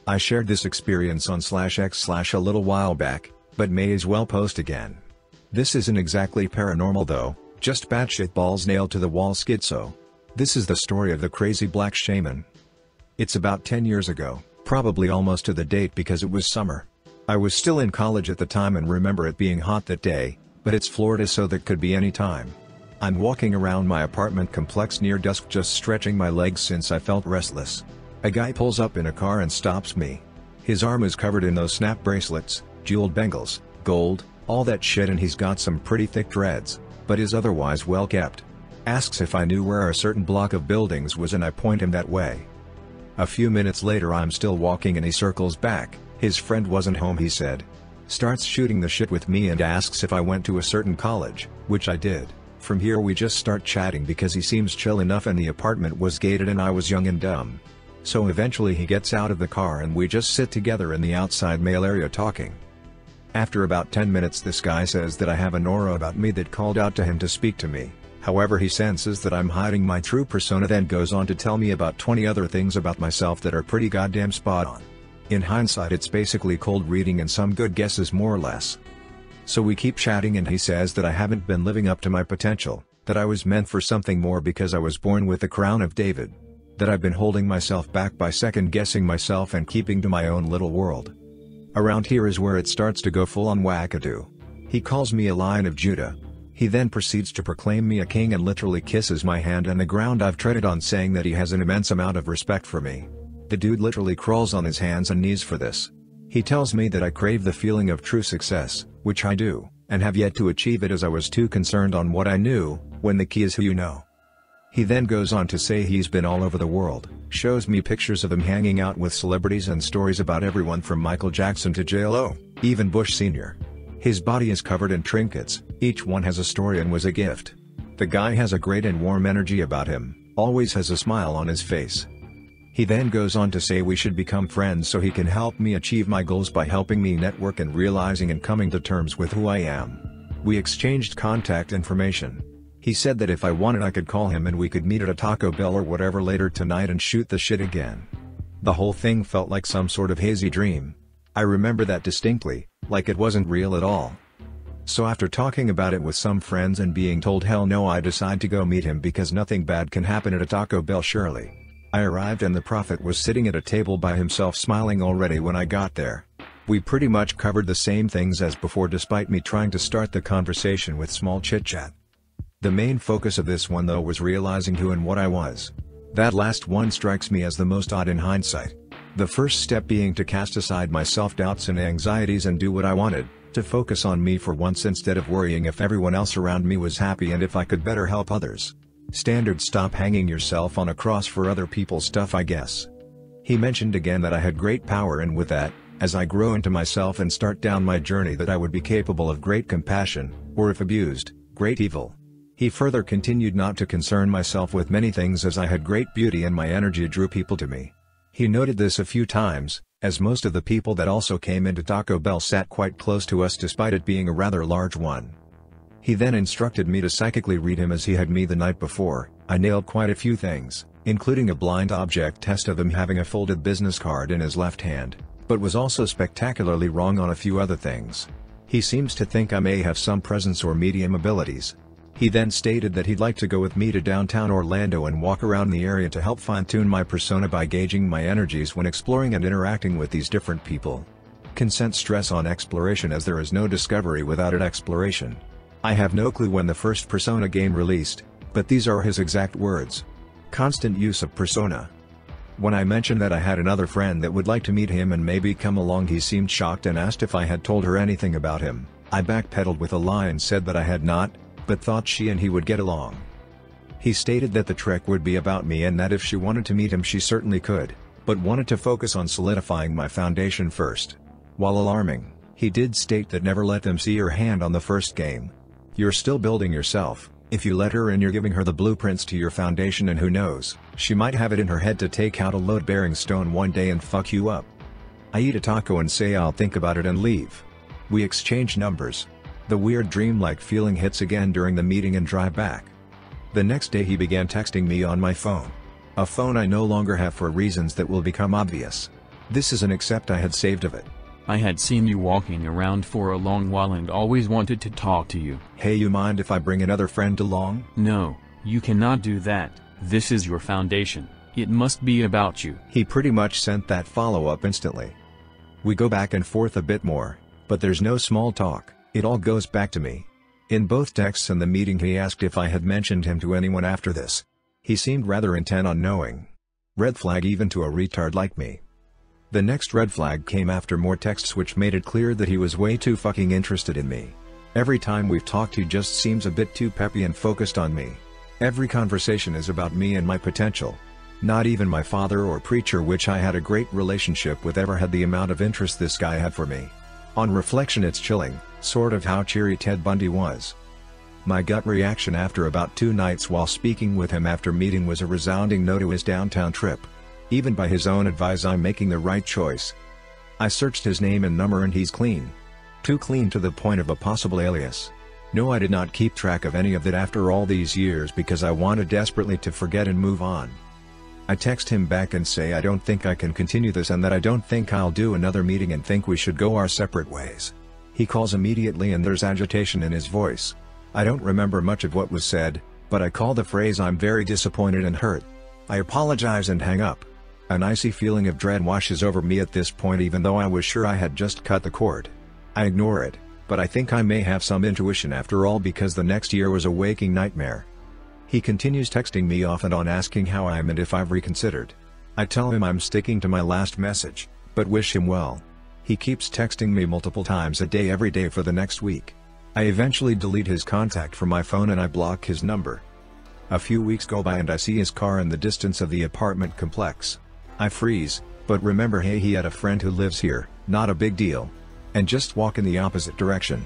I shared this experience on /x/ a little while back, but may as well post again. This isn't exactly paranormal though, just batshit balls nailed to the wall schizo. This is the story of the crazy Black Shaman. It's about 10 years ago, probably almost to the date because it was summer. I was still in college at the time and remember it being hot that day, but it's Florida so that could be any time. I'm walking around my apartment complex near dusk just stretching my legs since I felt restless. A guy pulls up in a car and stops me. His arm is covered in those snap bracelets, jeweled bangles, gold, all that shit, and he's got some pretty thick dreads, but is otherwise well kept. Asks if I knew where a certain block of buildings was and I point him that way. A few minutes later I'm still walking and he circles back. His friend wasn't home, he said. Starts shooting the shit with me and asks if I went to a certain college, which I did. From here we just start chatting because he seems chill enough and the apartment was gated and I was young and dumb. So eventually he gets out of the car and we just sit together in the outside mail area talking. After about 10 minutes this guy says that I have an aura about me that called out to him to speak to me. However, he senses that I'm hiding my true persona, then goes on to tell me about 20 other things about myself that are pretty goddamn spot on. In hindsight it's basically cold reading and some good guesses more or less. So we keep chatting and he says that I haven't been living up to my potential, that I was meant for something more because I was born with the crown of David. That I've been holding myself back by second guessing myself and keeping to my own little world. Around here is where it starts to go full on wackadoo. He calls me a Lion of Judah. He then proceeds to proclaim me a king and literally kisses my hand and the ground I've treaded on, saying that he has an immense amount of respect for me. The dude literally crawls on his hands and knees for this. He tells me that I crave the feeling of true success, which I do, and have yet to achieve it as I was too concerned on what I knew, when the key is who you know. He then goes on to say he's been all over the world, shows me pictures of him hanging out with celebrities and stories about everyone from Michael Jackson to J.Lo, even Bush Sr. His body is covered in trinkets, each one has a story and was a gift. The guy has a great and warm energy about him, always has a smile on his face. He then goes on to say we should become friends so he can help me achieve my goals by helping me network and realizing and coming to terms with who I am. We exchanged contact information. He said that if I wanted I could call him and we could meet at a Taco Bell or whatever later tonight and shoot the shit again. The whole thing felt like some sort of hazy dream. I remember that distinctly, like it wasn't real at all. So after talking about it with some friends and being told hell no, I decide to go meet him because nothing bad can happen at a Taco Bell surely. I arrived and the prophet was sitting at a table by himself smiling already when I got there. We pretty much covered the same things as before despite me trying to start the conversation with small chit-chat. The main focus of this one though was realizing who and what I was. That last one strikes me as the most odd in hindsight. The first step being to cast aside my self-doubts and anxieties and do what I wanted, to focus on me for once instead of worrying if everyone else around me was happy and if I could better help others. Standard stop hanging yourself on a cross for other people's stuff, I guess. He mentioned again that I had great power and with that, as I grow into myself and start down my journey, that I would be capable of great compassion, or if abused, great evil. He further continued not to concern myself with many things as I had great beauty and my energy drew people to me. He noted this a few times, as most of the people that also came into Taco Bell sat quite close to us despite it being a rather large one. He then instructed me to psychically read him as he had me the night before. I nailed quite a few things, including a blind object test of him having a folded business card in his left hand, but was also spectacularly wrong on a few other things. He seems to think I may have some presence or medium abilities. He then stated that he'd like to go with me to downtown Orlando and walk around the area to help fine-tune my persona by gauging my energies when exploring and interacting with these different people. Consent stress on exploration as there is no discovery without an exploration. I have no clue when the first Persona game released, but these are his exact words. Constant use of persona. When I mentioned that I had another friend that would like to meet him and maybe come along, he seemed shocked and asked if I had told her anything about him. I backpedaled with a lie and said that I had not, but thought she and he would get along. He stated that the trek would be about me and that if she wanted to meet him she certainly could, but wanted to focus on solidifying my foundation first. While alarming, he did state that never let them see your hand on the first game. You're still building yourself. If you let her in, you're giving her the blueprints to your foundation, and who knows, she might have it in her head to take out a load-bearing stone one day and fuck you up. I eat a taco and say I'll think about it and leave. We exchange numbers. The weird dream-like feeling hits again during the meeting and drive back. The next day he began texting me on my phone. A phone I no longer have for reasons that will become obvious. This is an accept I had saved of it. I had seen you walking around for a long while and always wanted to talk to you. Hey, you mind if I bring another friend along? No, you cannot do that. This is your foundation. It must be about you. He pretty much sent that follow-up instantly. We go back and forth a bit more, but there's no small talk, it all goes back to me. In both texts and the meeting he asked if I had mentioned him to anyone after this. He seemed rather intent on knowing. Red flag even to a retard like me. The next red flag came after more texts which made it clear that he was way too fucking interested in me. Every time we've talked he just seems a bit too peppy and focused on me. Every conversation is about me and my potential. Not even my father or preacher, which I had a great relationship with, ever had the amount of interest this guy had for me. On reflection, it's chilling, sort of how cheery Ted Bundy was. My gut reaction after about 2 nights while speaking with him after meeting was a resounding no to his downtown trip. Even by his own advice, I'm making the right choice. I searched his name and number and he's clean. Too clean to the point of a possible alias. No, I did not keep track of any of that after all these years because I wanted desperately to forget and move on. I text him back and say I don't think I can continue this and that I don't think I'll do another meeting and think we should go our separate ways. He calls immediately and there's agitation in his voice. I don't remember much of what was said, but I call the phrase "I'm very disappointed and hurt." I apologize and hang up. An icy feeling of dread washes over me at this point, even though I was sure I had just cut the cord. I ignore it, but I think I may have some intuition after all because the next year was a waking nightmare. He continues texting me off and on asking how I am and if I've reconsidered. I tell him I'm sticking to my last message, but wish him well. He keeps texting me multiple times a day every day for the next week. I eventually delete his contact from my phone and I block his number. A few weeks go by and I see his car in the distance of the apartment complex. I freeze, but remember, hey, he had a friend who lives here, not a big deal. And just walk in the opposite direction.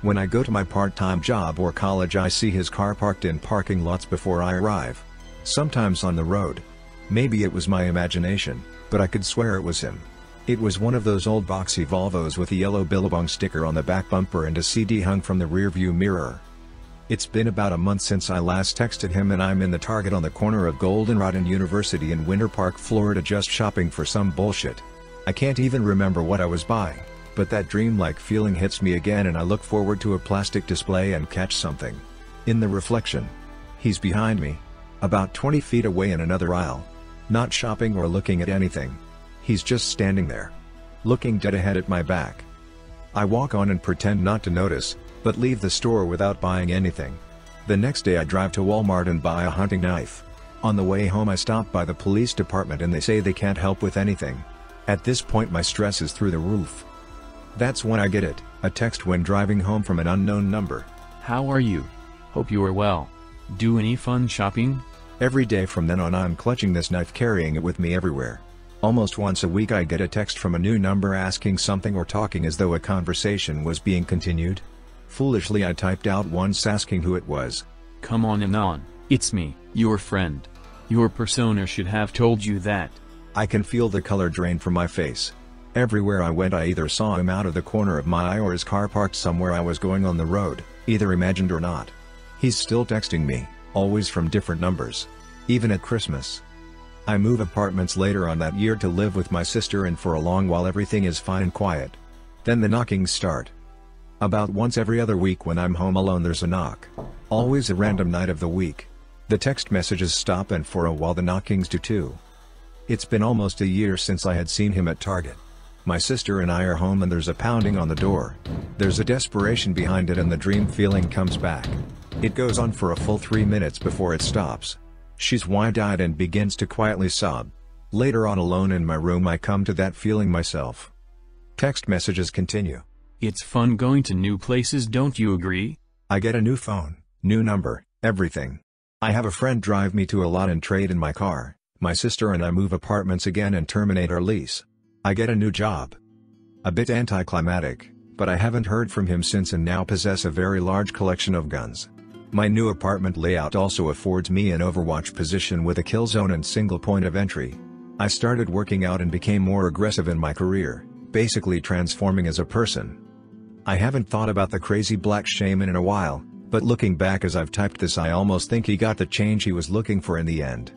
When I go to my part-time job or college, I see his car parked in parking lots before I arrive. Sometimes on the road. Maybe it was my imagination, but I could swear it was him. It was one of those old boxy Volvos with a yellow Billabong sticker on the back bumper and a CD hung from the rearview mirror. It's been about a month since I last texted him and I'm in the Target on the corner of Goldenrod and University in Winter Park, Florida, just shopping for some bullshit. I can't even remember what I was buying, but that dreamlike feeling hits me again and I look forward to a plastic display and catch something. In the reflection. He's behind me. About 20 feet away in another aisle. Not shopping or looking at anything. He's just standing there. Looking dead ahead at my back. I walk on and pretend not to notice, but leave the store without buying anything. The next day I drive to Walmart and buy a hunting knife. On the way home I stop by the police department and they say they can't help with anything. At this point my stress is through the roof. That's when I get it, a text when driving home from an unknown number. How are you? Hope you are well. Do any fun shopping? Every day from then on I'm clutching this knife, carrying it with me everywhere. Almost once a week I get a text from a new number asking something or talking as though a conversation was being continued. Foolishly I typed out once asking who it was. Come on and on, it's me, your friend. Your persona should have told you that. I can feel the color drain from my face. Everywhere I went I either saw him out of the corner of my eye or his car parked somewhere I was going on the road, either imagined or not. He's still texting me, always from different numbers. Even at Christmas. I move apartments later on that year to live with my sister, and for a long while everything is fine and quiet. Then the knockings start. About once every other week when I'm home alone there's a knock. Always a random night of the week. The text messages stop and for a while the knockings do too. It's been almost a year since I had seen him at Target. My sister and I are home and there's a pounding on the door. There's a desperation behind it and the dream feeling comes back. It goes on for a full 3 minutes before it stops. She's wide-eyed and begins to quietly sob. Later on, alone in my room, I come to that feeling myself. Text messages continue. It's fun going to new places, don't you agree? I get a new phone, new number, everything. I have a friend drive me to a lot and trade in my car. My sister and I move apartments again and terminate our lease. I get a new job. A bit anticlimactic, but I haven't heard from him since and now possess a very large collection of guns. My new apartment layout also affords me an Overwatch position with a kill zone and single point of entry. I started working out and became more aggressive in my career, basically transforming as a person. I haven't thought about the crazy Black Shaman in a while, but looking back as I've typed this I almost think he got the change he was looking for in the end.